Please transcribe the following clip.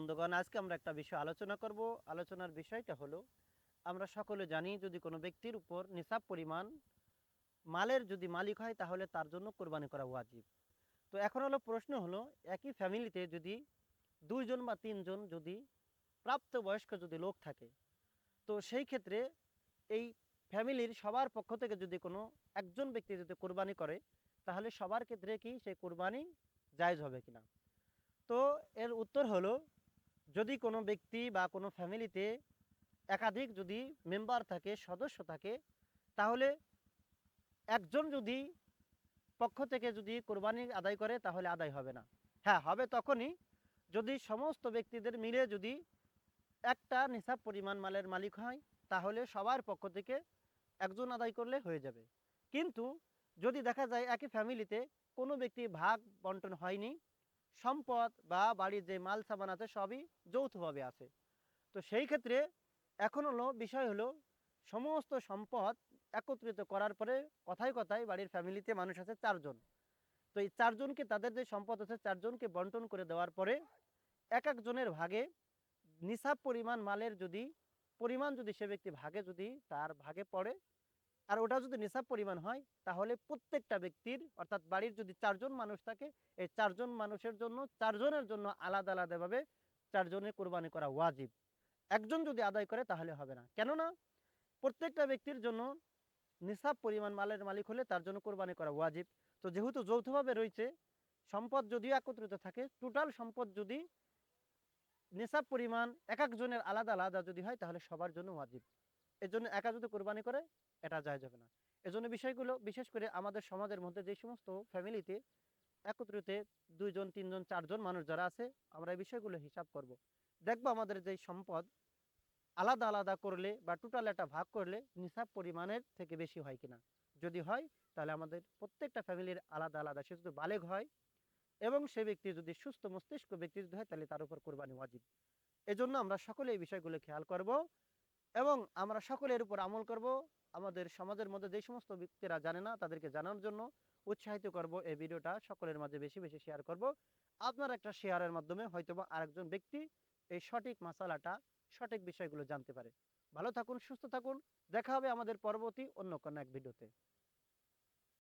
বন্ধুগণ, আজকে আমরা একটা বিষয় আলোচনা করব। আলোচনার বিষয়টা হলো, আমরা সকলে জানি যদি কোনো ব্যক্তির উপর নিসাব পরিমাণ মালের যদি মালিক হয় তাহলে তার জন্য কোরবানি করা ওয়াজিব। তো এখন হলো প্রশ্ন হলো, একই ফ্যামিলিতে যদি 2 জন বা 3 জন যদি প্রাপ্তবয়স্ক যদি লোক থাকে, তো সেই ক্ষেত্রে এই ফ্যামিলির সবার পক্ষ থেকে যদি কোনো একজন ব্যক্তি যদি কোরবানি করে, তাহলে সবার ক্ষেত্রে কি সেই কোরবানি জায়েজ হবে কিনা? তো এর উত্তর হলো, যদি কোনো ব্যক্তি বা কোনো ফ্যামিলিতে একাধিক যদি মেম্বার থাকে, সদস্য থাকে, তাহলে একজন যদি পক্ষ থেকে যদি কোরবানি আদায় করে তাহলে আদায় হবে না। হ্যাঁ, হবে তখনই যদি সমস্ত ব্যক্তিদের মিলে যদি একটা নিসাব পরিমাণ মালের মালিক হয়, তাহলে সবার পক্ষ থেকে একজন আদায় করলে হয়ে যাবে। কিন্তু যদি দেখা যায় একই ফ্যামিলিতে কোনো ব্যক্তি ভাগ বন্টন হয়নি, সম্পদ বা বাড়ির যে মাল সামান আছে সবই যৌথভাবে আছে, তো সেই ক্ষেত্রে এখন হলো বিষয় হলো, সমস্ত সম্পদ একত্রিত করার পরে কথায় কথায় বাড়ির ফ্যামিলিতে মানুষ আছে 4 জন। তো এই 4 জনকে তাদের যে সম্পদ আছে 4 জনকে বন্টন করে দেওয়ার পরে এক একজনের ভাগে নিসাব পরিমাণ মালের যদি পরিমাণ যদি সে ব্যক্তি ভাগে যদি তার ভাগে পড়ে, আর ওটা যদি নিসাব পরিমাণ হয়, তাহলে প্রত্যেকটা ব্যক্তির অর্থাৎ বাড়ির যদি 4 জন মানুষ থাকে, এই 4 জন মানুষের জন্য 4 জনের জন্য আলাদা আলাদাভাবে 4 জনের কোরবানি করা ওয়াজিব। একজন যদি আদায় করে তাহলে হবে না, কেননা প্রত্যেকটা ব্যক্তির জন্য নিসাব পরিমাণ মালের মালিক হলে তার জন্য কোরবানি করা ওয়াজিব। তো যেহেতু যৌথভাবে রয়েছে, সম্পদ যদিও একত্রিত থাকে, টোটাল সম্পদ যদি নিসাব পরিমাণ এক একজনের আলাদা আলাদা যদি হয় তাহলে সবার জন্য ওয়াজিব। এর জন্য একা যদি কোরবানি করে এটা জায়েজ হবে না। এজন্য বিষয়গুলো বিশেষ করে আমাদের সমাজের মধ্যে যে সমস্ত ফ্যামিলিতে একত্রিত 2 জন 3 জন 4 জন মানুষ যারা আছে, আমরা এই বিষয়গুলো হিসাব করব। দেখবো আমাদের যে সম্পদ আলাদা আলাদা করলে বা টোটাল একটা ভাগ করলে নিসাব পরিমাণের থেকে বেশি হয় কিনা। যদি হয় তাহলে আমাদের প্রত্যেকটা ফ্যামিলির আলাদা আলাদা, সে যদি বালেগ হয় এবং সে ব্যক্তি যদি সুস্থ মস্তিষ্ক ব্যক্তি যদি হয় তাহলে তার উপর কোরবানি ওয়াজিব। এজন্য আমরা সকলে এই বিষয়গুলো খেয়াল করব এবং আমরা সকলে এর উপর আমল করব। আমাদের সমাজের মধ্যে যে সমস্ত ব্যক্তিরা জানে না তাদেরকে জানানোর জন্য উৎসাহিত করব। এই ভিডিওটা সকলের মাঝে বেশি বেশি শেয়ার করব। আপনার একটা শেয়ারের মাধ্যমে হয়তোবা আরেকজন ব্যক্তি এই সঠিক মাসালাটা, সঠিক বিষয়গুলো জানতে পারে। ভালো থাকুন, সুস্থ থাকুন। দেখা হবে আমাদের পরবর্তী অন্য কোনো এক ভিডিওতে।